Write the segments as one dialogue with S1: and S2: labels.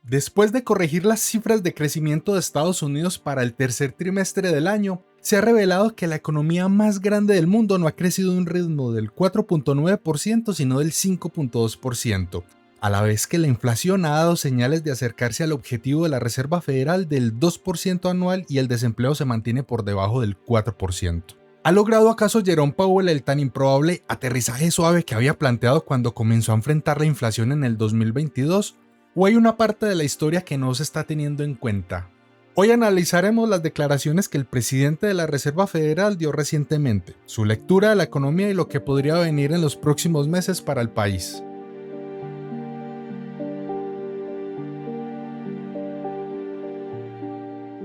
S1: Después de corregir las cifras de crecimiento de Estados Unidos para el tercer trimestre del año, se ha revelado que la economía más grande del mundo no ha crecido a un ritmo del 4.9%, sino del 5.2%, a la vez que la inflación ha dado señales de acercarse al objetivo de la Reserva Federal del 2% anual y el desempleo se mantiene por debajo del 4%. ¿Ha logrado acaso Jerome Powell el tan improbable aterrizaje suave que había planteado cuando comenzó a enfrentar la inflación en el 2022? ¿O hay una parte de la historia que no se está teniendo en cuenta? Hoy analizaremos las declaraciones que el presidente de la Reserva Federal dio recientemente, su lectura de la economía y lo que podría venir en los próximos meses para el país.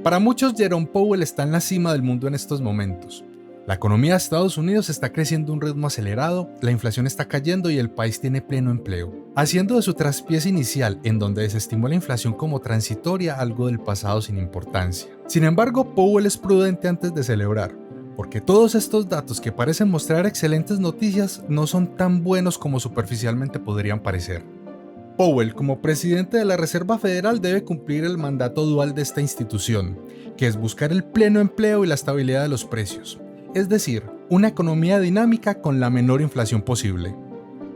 S1: Para muchos, Jerome Powell está en la cima del mundo en estos momentos. La economía de Estados Unidos está creciendo a un ritmo acelerado, la inflación está cayendo y el país tiene pleno empleo, haciendo de su traspiés inicial, en donde desestimó la inflación como transitoria, algo del pasado sin importancia. Sin embargo, Powell es prudente antes de celebrar, porque todos estos datos que parecen mostrar excelentes noticias no son tan buenos como superficialmente podrían parecer. Powell, como presidente de la Reserva Federal, debe cumplir el mandato dual de esta institución, que es buscar el pleno empleo y la estabilidad de los precios. Es decir, una economía dinámica con la menor inflación posible.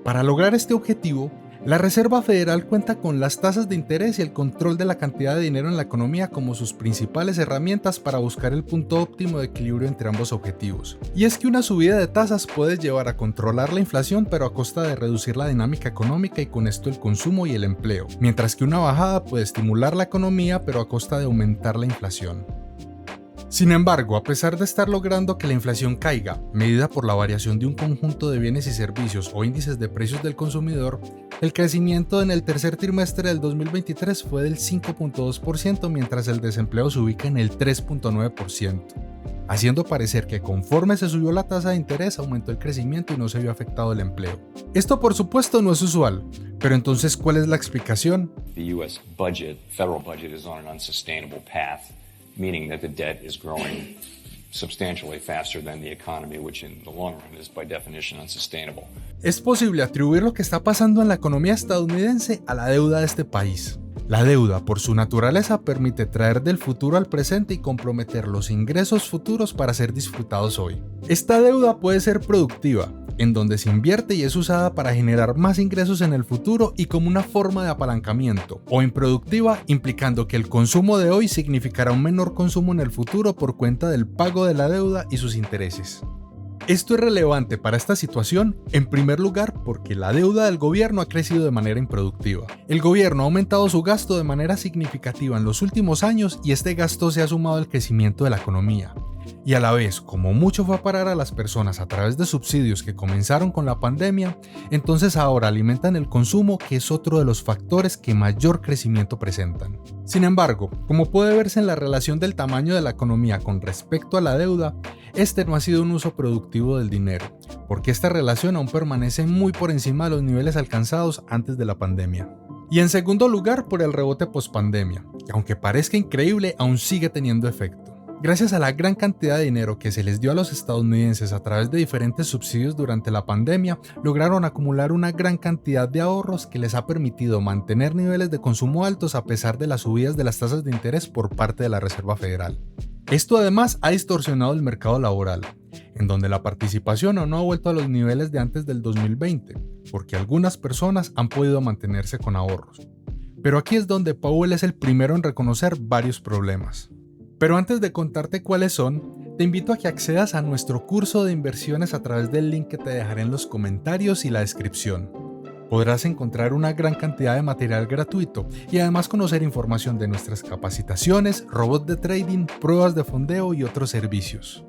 S1: Para lograr este objetivo, la Reserva Federal cuenta con las tasas de interés y el control de la cantidad de dinero en la economía como sus principales herramientas para buscar el punto óptimo de equilibrio entre ambos objetivos. Y es que una subida de tasas puede llevar a controlar la inflación, pero a costa de reducir la dinámica económica y con esto el consumo y el empleo, mientras que una bajada puede estimular la economía, pero a costa de aumentar la inflación. Sin embargo, a pesar de estar logrando que la inflación caiga, medida por la variación de un conjunto de bienes y servicios o índices de precios del consumidor, el crecimiento en el tercer trimestre del 2023 fue del 5.2%, mientras el desempleo se ubica en el 3.9%, haciendo parecer que conforme se subió la tasa de interés aumentó el crecimiento y no se vio afectado el empleo. Esto por supuesto no es usual, pero entonces ¿cuál es la explicación?
S2: The US federal budget is on an unsustainable path. Meaning that the debt is growing substantially faster than the economy, which in the long run is by definition unsustainable.
S1: Es posible atribuir lo que está pasando en la economía estadounidense a la deuda de este país. La deuda, por su naturaleza, permite traer del futuro al presente y comprometer los ingresos futuros para ser disfrutados hoy. Esta deuda puede ser productiva, en donde se invierte y es usada para generar más ingresos en el futuro y como una forma de apalancamiento, o improductiva, implicando que el consumo de hoy significará un menor consumo en el futuro por cuenta del pago de la deuda y sus intereses. Esto es relevante para esta situación, en primer lugar, porque la deuda del gobierno ha crecido de manera improductiva. El gobierno ha aumentado su gasto de manera significativa en los últimos años y este gasto se ha sumado al crecimiento de la economía. Y a la vez, como mucho fue a parar a las personas a través de subsidios que comenzaron con la pandemia, entonces ahora alimentan el consumo, que es otro de los factores que mayor crecimiento presentan. Sin embargo, como puede verse en la relación del tamaño de la economía con respecto a la deuda, este no ha sido un uso productivo del dinero, porque esta relación aún permanece muy por encima de los niveles alcanzados antes de la pandemia. Y en segundo lugar, por el rebote pospandemia, que aunque parezca increíble, aún sigue teniendo efecto. Gracias a la gran cantidad de dinero que se les dio a los estadounidenses a través de diferentes subsidios durante la pandemia, lograron acumular una gran cantidad de ahorros que les ha permitido mantener niveles de consumo altos a pesar de las subidas de las tasas de interés por parte de la Reserva Federal. Esto además ha distorsionado el mercado laboral, en donde la participación aún no ha vuelto a los niveles de antes del 2020, porque algunas personas han podido mantenerse con ahorros. Pero aquí es donde Powell es el primero en reconocer varios problemas. Pero antes de contarte cuáles son, te invito a que accedas a nuestro curso de inversiones a través del link que te dejaré en los comentarios y la descripción. Podrás encontrar una gran cantidad de material gratuito y además conocer información de nuestras capacitaciones, robots de trading, pruebas de fondeo y otros servicios.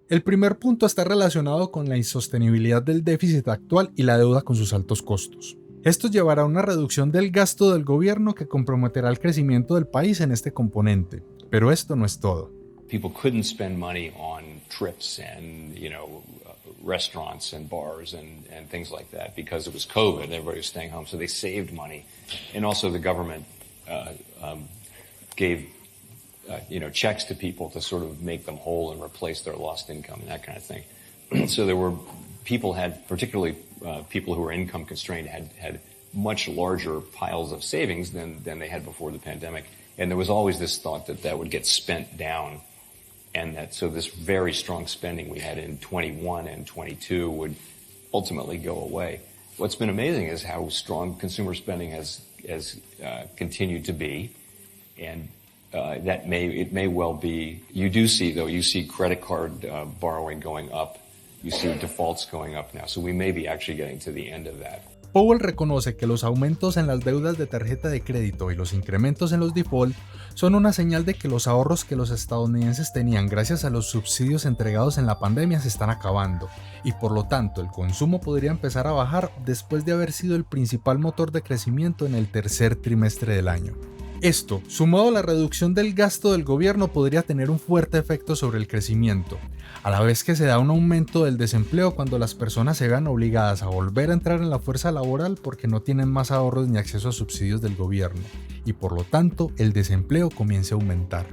S1: El primer punto está relacionado con la insostenibilidad del déficit actual y la deuda con sus altos costos. Esto llevará a una reducción del gasto del gobierno que comprometerá el crecimiento del país en este componente. Pero esto no es todo.
S2: People couldn't spend money on trips and, restaurants and bars and things like that because it was COVID and everybody was staying home, so they saved money. And also the government gave checks to people to sort of make them whole and replace their lost income and that kind of thing. So there were particularly people who were income constrained had much larger piles of savings than they had before the pandemic. And there was always this thought that that would get spent down, and that so this very strong spending we had in 21 and 22 would ultimately go away. What's been amazing is how strong consumer spending has continued to be, and it may well be. You do see, though, you see credit card borrowing going up, you see defaults going up now, so we may be actually getting to the end of that.
S1: Powell reconoce que los aumentos en las deudas de tarjeta de crédito y los incrementos en los default son una señal de que los ahorros que los estadounidenses tenían gracias a los subsidios entregados en la pandemia se están acabando, y por lo tanto el consumo podría empezar a bajar después de haber sido el principal motor de crecimiento en el tercer trimestre del año. Esto, sumado a la reducción del gasto del gobierno, podría tener un fuerte efecto sobre el crecimiento, a la vez que se da un aumento del desempleo cuando las personas se vean obligadas a volver a entrar en la fuerza laboral porque no tienen más ahorros ni acceso a subsidios del gobierno, y por lo tanto el desempleo comience a aumentar.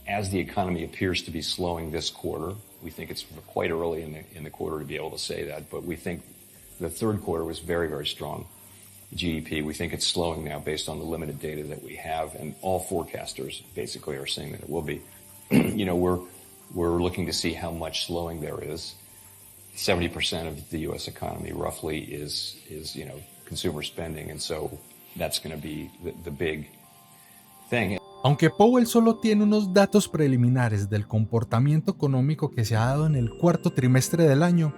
S2: As the economy appears to be slowing this quarter, we think it's quite early in the quarter to be able to say that, but we think the third quarter was very, very strong. GDP, we think it's slowing now based on the limited data that we have, and all forecasters basically are saying that it will be. We're looking to see how much slowing there is. 70% of the U.S. economy roughly is consumer spending, and so that's going to be the big thing.
S1: Aunque Powell solo tiene unos datos preliminares del comportamiento económico que se ha dado en el cuarto trimestre del año,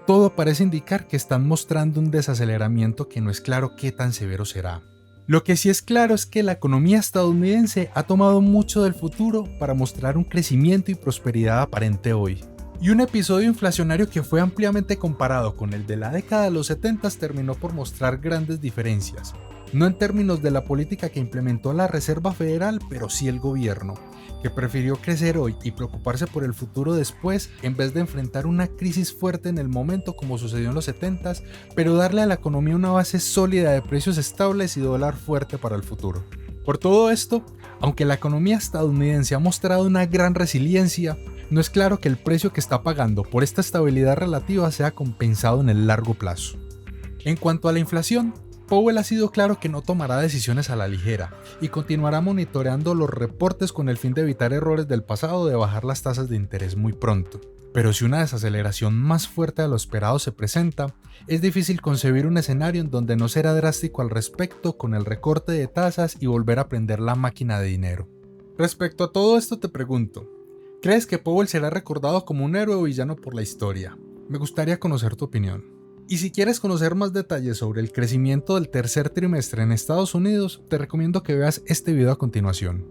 S1: todo parece indicar que están mostrando un desaceleramiento que no es claro qué tan severo será. Lo que sí es claro es que la economía estadounidense ha tomado mucho del futuro para mostrar un crecimiento y prosperidad aparente hoy. Y un episodio inflacionario que fue ampliamente comparado con el de la década de los 70 terminó por mostrar grandes diferencias. No en términos de la política que implementó la Reserva Federal, pero sí el gobierno, que prefirió crecer hoy y preocuparse por el futuro después en vez de enfrentar una crisis fuerte en el momento como sucedió en los 70s, pero darle a la economía una base sólida de precios estables y dólar fuerte para el futuro. Por todo esto, aunque la economía estadounidense ha mostrado una gran resiliencia, no es claro que el precio que está pagando por esta estabilidad relativa sea compensado en el largo plazo. En cuanto a la inflación, Powell ha sido claro que no tomará decisiones a la ligera y continuará monitoreando los reportes con el fin de evitar errores del pasado de bajar las tasas de interés muy pronto. Pero si una desaceleración más fuerte de lo esperado se presenta, es difícil concebir un escenario en donde no será drástico al respecto con el recorte de tasas y volver a prender la máquina de dinero. Respecto a todo esto te pregunto, ¿crees que Powell será recordado como un héroe o villano por la historia? Me gustaría conocer tu opinión. Y si quieres conocer más detalles sobre el crecimiento del tercer trimestre en Estados Unidos, te recomiendo que veas este video a continuación.